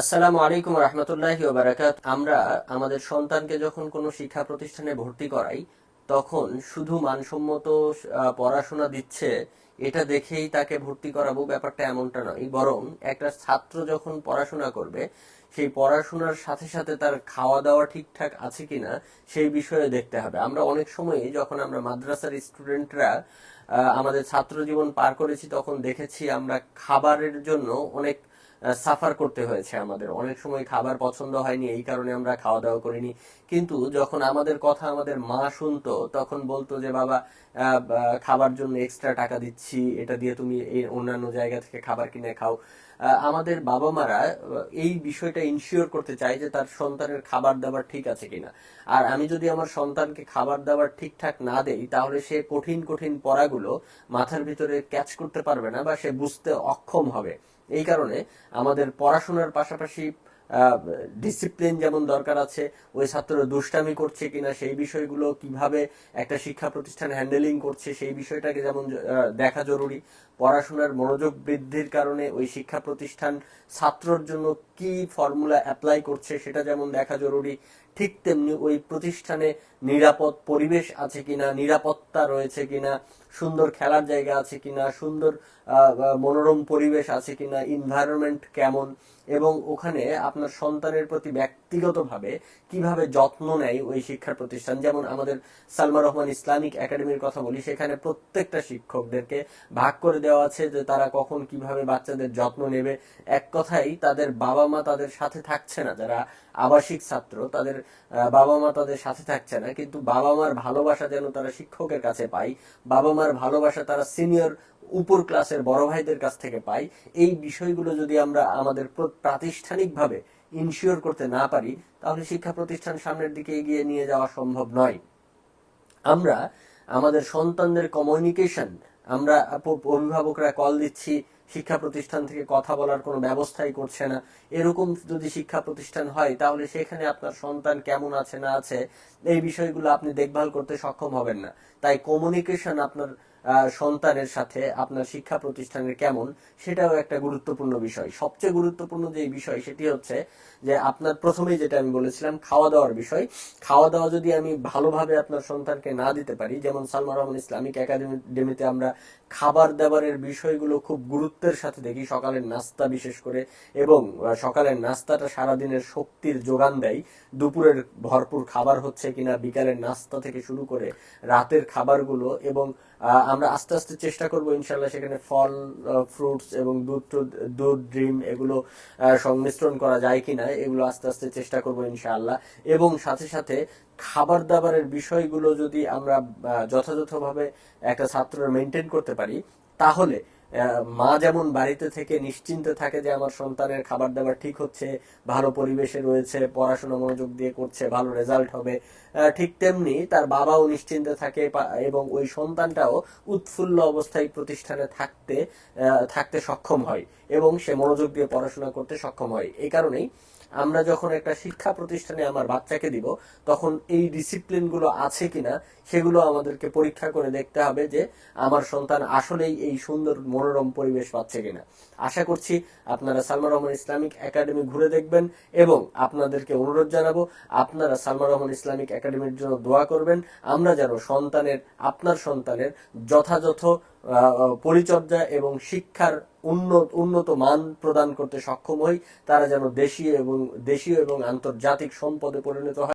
আসসালামু আলাইকুম রহমতুল্লাহি ওয়া বারাকাত। আমরা আমাদের সন্তানকে যখন কোনো শিক্ষা প্রতিষ্ঠানে ভর্তি করাই, তখন শুধু মানসম্মত পড়াশোনা দিচ্ছে এটা দেখেই তাকে ভর্তি করাবো, ব্যাপারটা এমনটা নয়। বরং একটা ছাত্র যখন পড়াশোনা করবে, সেই পড়াশোনার সাথে সাথে তার খাওয়া দাওয়া ঠিকঠাক আছে কিনা সেই বিষয়ে দেখতে হবে। আমরা অনেক সময় যখন আমরা মাদ্রাসার স্টুডেন্টরা আমাদের ছাত্র জীবন পার করেছি, তখন দেখেছি আমরা খাবারের জন্য অনেক সাফার করতে হয়েছে। আমাদের অনেক সময় খাবার পছন্দ হয়নি, এই কারণে আমরা খাওয়া দাওয়া করিনি। কিন্তু যখন আমাদের কথা আমাদের মা শুনতো, তখন বলতো যে বাবা, খাবার জন্য এক্সট্রা টাকা দিচ্ছি, এটা দিয়ে তুমি এই অন্যান্য জায়গা থেকে খাবার কিনে খাও। আমাদের বাবা মারা এই বিষয়টা ইনশিওর করতে চায় যে তার সন্তানের খাবার দাবার ঠিক আছে কিনা। আর আমি যদি আমার সন্তানকে খাবার দাবার ঠিকঠাক না দেই, তাহলে সে কঠিন কঠিন পড়াগুলো মাথার ভিতরে ক্যাচ করতে পারবে না বা সে বুঝতে অক্ষম হবে। এই কারণে আমাদের পড়াশোনার পাশাপাশি ডিসিপ্লিন যেমন দরকার আছে, ওই ছাত্র দুষ্টামি করছে কিনা সেই বিষয়গুলো কিভাবে একটা শিক্ষা প্রতিষ্ঠান হ্যান্ডেলিং করছে সেই বিষয়টাকে যেমন দেখা জরুরি। পড়াশোনার মনোযোগ বৃদ্ধির কারণে ওই শিক্ষা প্রতিষ্ঠান ছাত্রর জন্য কি ফর্মুলা অ্যাপ্লাই করছে সেটা যেমন দেখা জরুরি। ঠিক তেমনি ওই প্রতিষ্ঠানে নিরাপদ পরিবেশ আছে কিনা, নিরাপত্তা রয়েছে কিনা, সুন্দর খেলার জায়গা আছে কিনা, সুন্দর মনোরম পরিবেশ আছে কিনা, এনভায়রনমেন্ট কেমন, এবং ওখানে আপনার সন্তানের প্রতি ব্যক্তিগতভাবে কিভাবে যত্ন নেয় ওই শিক্ষা প্রতিষ্ঠান। যেমন আমাদের সালমা রহমান ইসলামিক একাডেমির কথা বলি, সেখানে প্রত্যেকটা শিক্ষকদেরকে ভাগ করে দেওয়া আছে যে তারা কখন কিভাবে বাচ্চাদের যত্ন নেবে। এক কথাই তাদের বাবা মা তাদের সাথে থাকছে না, যারা আবাসিক ছাত্র তাদের বাবা মা তাদের সাথে থাকছে না, কিন্তু বাবা মার ভালোবাসা যেন তারা শিক্ষকের কাছে পায়, বাবা মার ভালোবাসা তারা সিনিয়র উপর ক্লাসের বড় ভাইদের কাছ থেকে পাই। এই বিষয়গুলো যদি আমরা আমাদের প্রাতিষ্ঠানিকভাবে ইনশিওর করতে না পারি, তাহলে শিক্ষা প্রতিষ্ঠান সামনের দিকে এগিয়ে নিয়ে যাওয়া সম্ভব নয়। আমরা আমাদের সন্তানদের কমিউনিকেশন, আমরা অভিভাবকরা কল দিচ্ছি, শিক্ষা প্রতিষ্ঠান থেকে কথা বলার কোনো ব্যবস্থাই করছে না, এরকম যদি শিক্ষা প্রতিষ্ঠান হয়, তাহলে সেখানে আপনার সন্তান কেমন আছে না আছে এই বিষয়গুলো আপনি দেখভাল করতে সক্ষম হবেন না। তাই কমিউনিকেশন আপনার সন্তানের সাথে আপনার শিক্ষা প্রতিষ্ঠানের কেমন, সেটাও একটা গুরুত্বপূর্ণ বিষয়। সবচেয়ে গুরুত্বপূর্ণ যে বিষয় সেটি হচ্ছে যে আপনার প্রথমেই যেটা আমি বলেছিলাম, খাওয়া দাওয়ার বিষয়। খাওয়া দাওয়া যদি আমি ভালোভাবে আপনার সন্তানকে না দিতে পারি, যেমন সালমা রহমান ইসলামিক একাডেমিতে আমরা খাবার দাবারের বিষয়গুলো খুব গুরুত্বের সাথে দেখি, সকালের নাস্তা বিশেষ করে, এবং সকালের নাস্তাটা সারাদিনের শক্তির যোগান দেয়। দুপুরের ভরপুর খাবার হচ্ছে কিনা, বিকালের নাস্তা থেকে শুরু করে রাতের খাবারগুলো, এবং আমরা আস্তে আস্তে চেষ্টা করবো ইনশাল্লাহ সেখানে ফল, ফ্রুটস এবং দুধ ডিম এগুলো সংমিশ্রণ করা যায় কিনা, এগুলো আস্তে আস্তে চেষ্টা করবো ইনশাআল্লাহ। এবং সাথে সাথে খাবার দাবারের বিষয়গুলো যদি আমরা যথাযথভাবে একটা ছাত্র মেনটেন করতে পারি, তাহলে মা যেমন বাড়িতে থেকে নিশ্চিন্তে থাকে যে আমার সন্তানের খাবার দাবার ঠিক হচ্ছে, ভালো পরিবেশে রয়েছে, পড়াশোনা মনোযোগ দিয়ে করছে, ভালো রেজাল্ট হবে, ঠিক তেমনি তার বাবাও নিশ্চিন্তে থাকে, এবং ওই সন্তানটাও উৎফুল্ল অবস্থায় প্রতিষ্ঠানে থাকতে সক্ষম হয় এবং সে মনোযোগ দিয়ে পড়াশোনা করতে সক্ষম হয়। এই কারণেই আমরা যখন একটা শিক্ষা প্রতিষ্ঠানে আমার বাচ্চাকে দিব, তখন এই ডিসিপ্লিন গুলো আছে কিনা সেগুলো আমাদেরকে পরীক্ষা করে দেখতে হবে যে আমার সন্তান আসলেই এই সুন্দর মনোরম পরিবেশ পাচ্ছে কিনা। আশা করছি আপনারা সালমা রহমান ইসলামিক একাডেমি ঘুরে দেখবেন, এবং আপনাদেরকে অনুরোধ জানাবো আপনারা সালমা রহমান ইসলামিক একাডেমির জন্য দোয়া করবেন। আমরা যেন আপনার সন্তানের যথাযথ পরিচর্যা এবং শিক্ষার উন্নত মান প্রদান করতে সক্ষম হই, তারা যেন দেশীয় এবং আন্তর্জাতিক সম্পদে পরিণত হয়।